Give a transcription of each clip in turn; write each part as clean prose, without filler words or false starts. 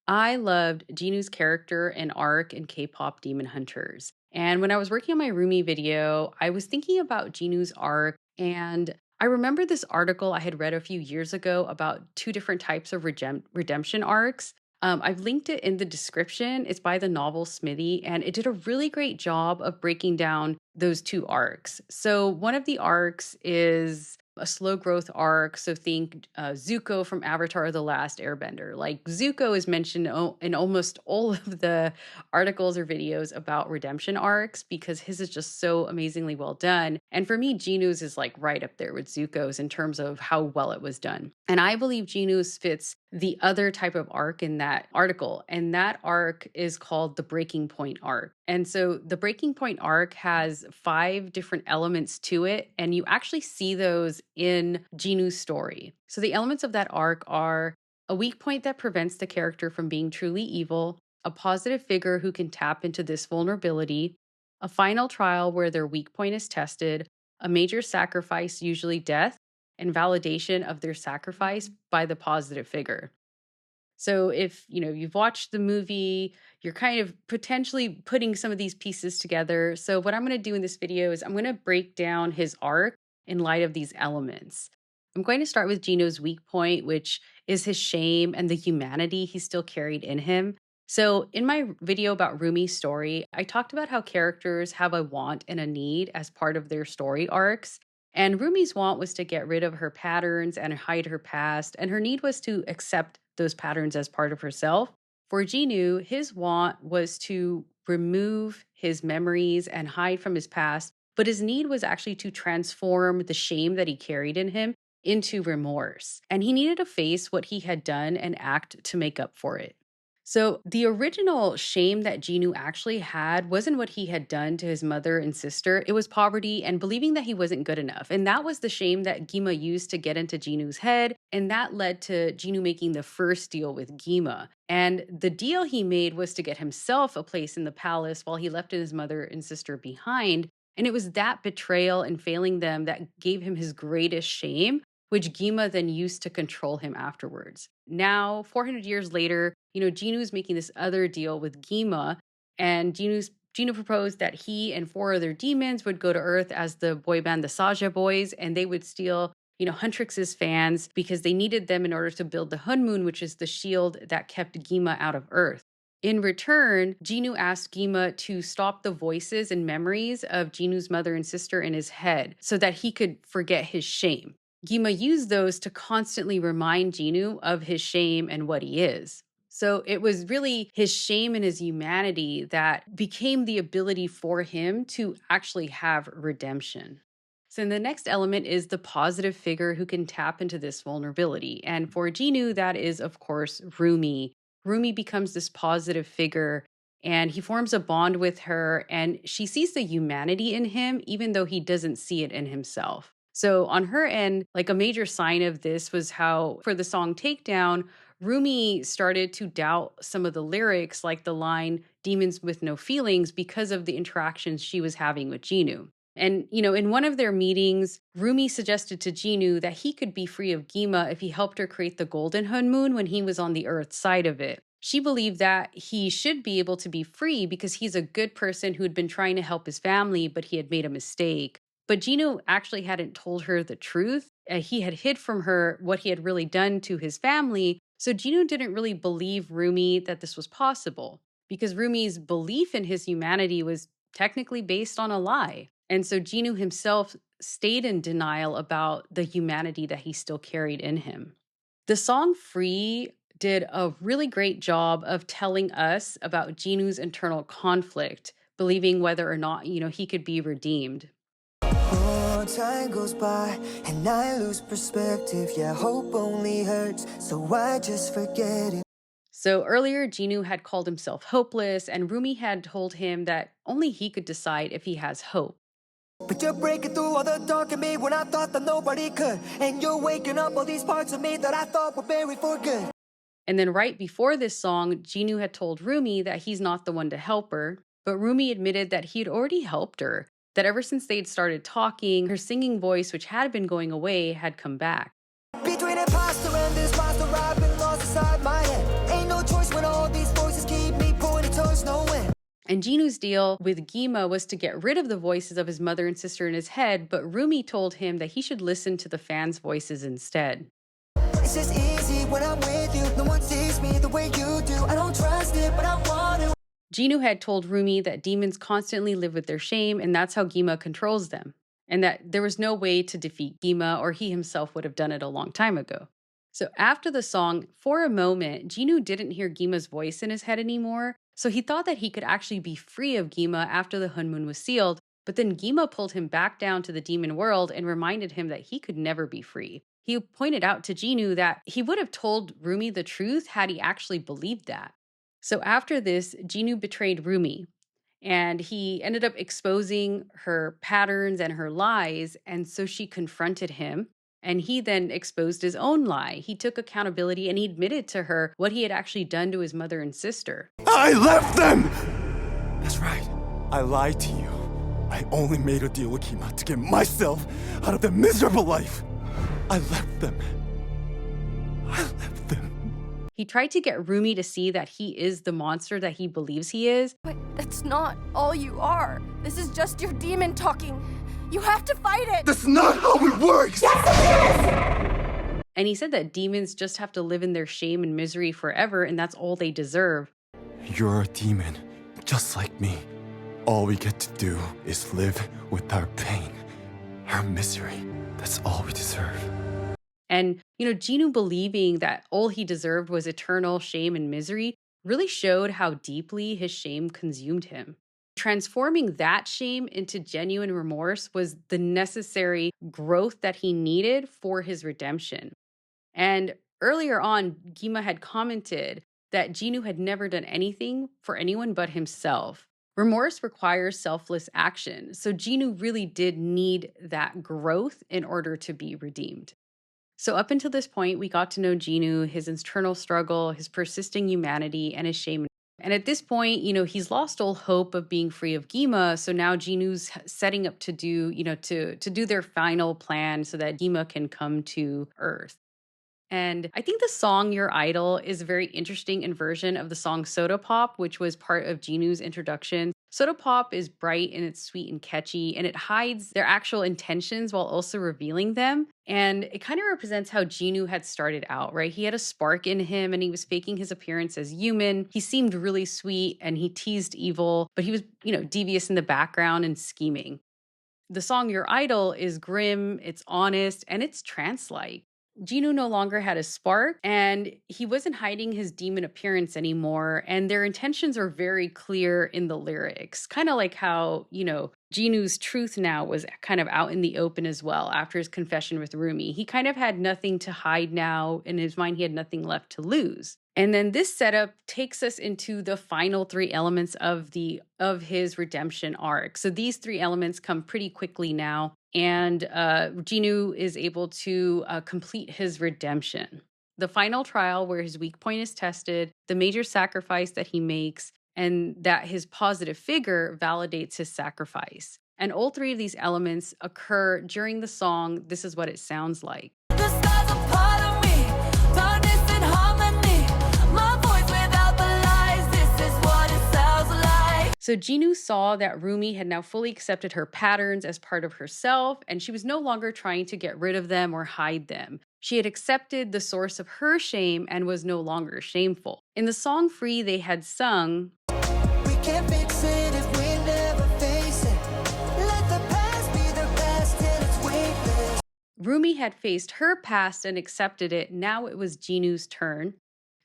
I loved Jinu's character and arc in K-pop Demon Hunters. And when I was working on my Rumi video, I was thinking about Jinu's arc, and I remember this article I had read a few years ago about two different types of redemption arcs. I've linked it in the description. It's by the novel Smithy, and it did a really great job of breaking down those two arcs. So, one of the arcs is a slow growth arc. So think Zuko from Avatar: The Last Airbender. Like Zuko is mentioned in almost all of the articles or videos about redemption arcs because his is just so amazingly well done. And for me, Genu's is like right up there with Zuko's in terms of how well it was done. And I believe Genu's fits the other type of arc in that article. And that arc is called the Breaking Point arc. And so the Breaking Point arc has 5 different elements to it. And you actually see those in Jinu's story. So the elements of that arc are a weak point that prevents the character from being truly evil, a positive figure who can tap into this vulnerability, a final trial where their weak point is tested, a major sacrifice, usually death, and validation of their sacrifice by the positive figure. So if, you've watched the movie, you're kind of potentially putting some of these pieces together. So what I'm going to do in this video is I'm going to break down his arc in light of these elements. I'm going to start with Gino's weak point, which is his shame and the humanity he still carried in him. So in my video about Rumi's story, I talked about how characters have a want and a need as part of their story arcs. And Rumi's want was to get rid of her patterns and hide her past, and her need was to accept those patterns as part of herself. For Jinu, his want was to remove his memories and hide from his past, but his need was actually to transform the shame that he carried in him into remorse. And he needed to face what he had done and act to make up for it. So the original shame that Jinu actually had wasn't what he had done to his mother and sister. It was poverty and believing that he wasn't good enough. And that was the shame that Gima used to get into Jinu's head. And that led to Jinu making the first deal with Gima. And the deal he made was to get himself a place in the palace while he left his mother and sister behind. And it was that betrayal and failing them that gave him his greatest shame, which Gima then used to control him afterwards. Now, 400 years later, Jinu's making this other deal with Gima, and Jinu proposed that he and 4 other demons would go to Earth as the boy band, the Saja Boys, and they would steal, Huntrix's fans because they needed them in order to build the Hunmoon, which is the shield that kept Gima out of Earth. In return, Jinu asked Gima to stop the voices and memories of Jinu's mother and sister in his head so that he could forget his shame. Gima used those to constantly remind Jinu of his shame and what he is. So it was really his shame and his humanity that became the ability for him to actually have redemption. So the next element is the positive figure who can tap into this vulnerability. And for Jinu, that is, of course, Rumi. Rumi becomes this positive figure and he forms a bond with her, and she sees the humanity in him, even though he doesn't see it in himself. So on her end, like a major sign of this was how for the song Takedown, Rumi started to doubt some of the lyrics, like the line, demons with no feelings, because of the interactions she was having with Jinu. And, in one of their meetings, Rumi suggested to Jinu that he could be free of Gima if he helped her create the golden Hunmoon when he was on the earth side of it. She believed that he should be able to be free because he's a good person who had been trying to help his family, but he had made a mistake. But Jinu actually hadn't told her the truth. He had hid from her what he had really done to his family. So Jinu didn't really believe Rumi that this was possible because Rumi's belief in his humanity was technically based on a lie. And so Jinu himself stayed in denial about the humanity that he still carried in him. The song Free did a really great job of telling us about Jinu's internal conflict, believing whether or not, he could be redeemed. Oh, time goes by and I lose perspective. Yeah, hope only hurts, so I just forget it. So earlier, Jinu had called himself hopeless, and Rumi had told him that only he could decide if he has hope. But you're breaking through all the dark in me when I thought that nobody could. And you're waking up all these parts of me that I thought were buried for good. And then right before this song, Jinu had told Rumi that he's not the one to help her. But Rumi admitted that he'd already helped her, that ever since they'd started talking, her singing voice, which had been going away, had come back. Between imposter and this monster, I've been lost inside my head. Ain't no choice when all And Jinu's deal with Gima was to get rid of the voices of his mother and sister in his head, but Rumi told him that he should listen to the fans' voices instead. It's just easy when I'm with you. No one sees me the way you do. I don't trust it, but I want to. Jinu had told Rumi that demons constantly live with their shame, and that's how Gima controls them, and that there was no way to defeat Gima, or he himself would have done it a long time ago. So after the song, for a moment, Jinu didn't hear Gima's voice in his head anymore, so he thought that he could actually be free of Gima after the Hunmun was sealed, but then Gima pulled him back down to the demon world and reminded him that he could never be free. He pointed out to Jinu that he would have told Rumi the truth had he actually believed that. So after this, Jinu betrayed Rumi, and he ended up exposing her patterns and her lies, and so she confronted him, and he then exposed his own lie. He took accountability, and he admitted to her what he had actually done to his mother and sister. I left them! That's right. I lied to you. I only made a deal with Kima to get myself out of that miserable life. I left them. I left them. He tried to get Rumi to see that he is the monster that he believes he is. But that's not all you are. This is just your demon talking. You have to fight it. That's not how it works! And he said that demons just have to live in their shame and misery forever, and that's all they deserve. You're a demon, just like me. All we get to do is live with our pain, our misery. That's all we deserve. And, Jinu believing that all he deserved was eternal shame and misery really showed how deeply his shame consumed him. Transforming that shame into genuine remorse was the necessary growth that he needed for his redemption. And earlier on, Gima had commented that Jinu had never done anything for anyone but himself. Remorse requires selfless action, so Jinu really did need that growth in order to be redeemed. So up until this point, we got to know Jinu, his internal struggle, his persisting humanity, and his shame. And at this point, he's lost all hope of being free of Gima. So now Jinu's setting up to do, to do their final plan so that Gima can come to Earth. And I think the song Your Idol is a very interesting inversion of the song Soda Pop, which was part of Jinu's introduction. Soda Pop is bright and it's sweet and catchy, and it hides their actual intentions while also revealing them. And it kind of represents how Jinu had started out, right? He had a spark in him and he was faking his appearance as human. He seemed really sweet and he teased evil, but he was, devious in the background and scheming. The song Your Idol is grim, it's honest, and it's trance-like. Jinu no longer had a spark, and he wasn't hiding his demon appearance anymore, and their intentions are very clear in the lyrics. Kind of like how, Jinu's truth now was kind of out in the open as well after his confession with Rumi. He kind of had nothing to hide now. In his mind, he had nothing left to lose. And then this setup takes us into the final three elements of his redemption arc. So these three elements come pretty quickly now, and Jinu is able to complete his redemption. The final trial where his weak point is tested, the major sacrifice that he makes, and that his positive figure validates his sacrifice. And all three of these elements occur during the song This Is What It Sounds Like. The stars are part of me, darkness and harmony. My voice without the lies, this is what it sounds like. So Jinu saw that Rumi had now fully accepted her patterns as part of herself, and she was no longer trying to get rid of them or hide them. She had accepted the source of her shame and was no longer shameful. In the song Free, they had sung, We can't fix it if we never face it. Let the past be the past till it's weightless. Rumi had faced her past and accepted it. Now it was Jinu's turn.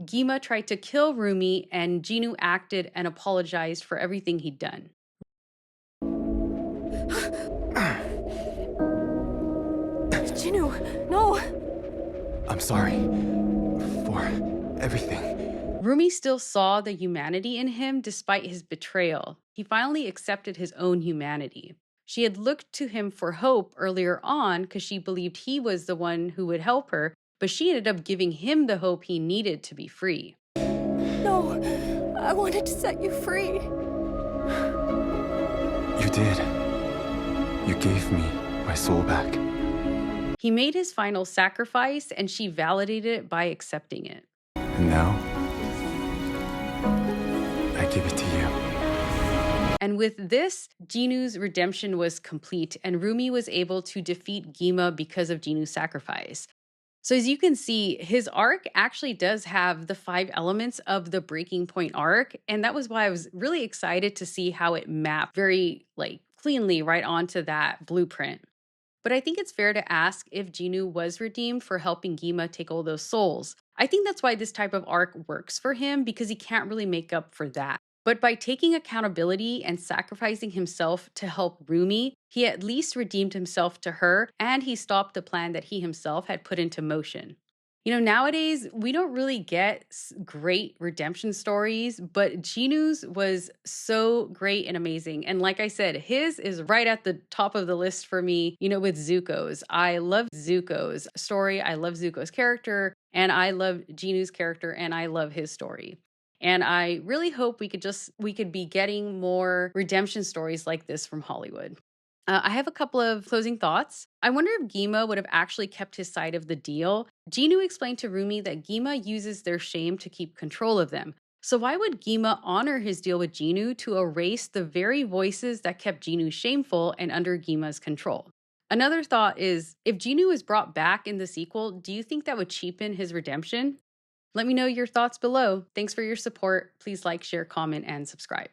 Gima tried to kill Rumi, and Jinu acted and apologized for everything he'd done. Jinu, no. I'm sorry for everything. Rumi still saw the humanity in him despite his betrayal. He finally accepted his own humanity. She had looked to him for hope earlier on because she believed he was the one who would help her, but she ended up giving him the hope he needed to be free. No, I wanted to set you free. You did. You gave me my soul back. He made his final sacrifice, and she validated it by accepting it. And now, I give it to you. with this, Jinu's redemption was complete, and Rumi was able to defeat Gima because of Jinu's sacrifice. So as you can see, his arc actually does have the 5 elements of the Breaking Point arc, and that was why I was really excited to see how it mapped very cleanly right onto that blueprint. But I think it's fair to ask if Jinu was redeemed for helping Gima take all those souls. I think that's why this type of arc works for him, because he can't really make up for that. But by taking accountability and sacrificing himself to help Rumi, he at least redeemed himself to her, and he stopped the plan that he himself had put into motion. Nowadays, we don't really get great redemption stories, but Jinu's was so great and amazing. And like I said, his is right at the top of the list for me, with Zuko's. I love Zuko's story. I love Zuko's character, and I love Jinu's character, and I love his story. And I really hope we could be getting more redemption stories like this from Hollywood. I have a couple of closing thoughts. I wonder if Gima would have actually kept his side of the deal. Jinu explained to Rumi that Gima uses their shame to keep control of them. So why would Gima honor his deal with Jinu to erase the very voices that kept Jinu shameful and under Gima's control? Another thought is, if Jinu is brought back in the sequel, do you think that would cheapen his redemption? Let me know your thoughts below. Thanks for your support. Please like, share, comment, and subscribe.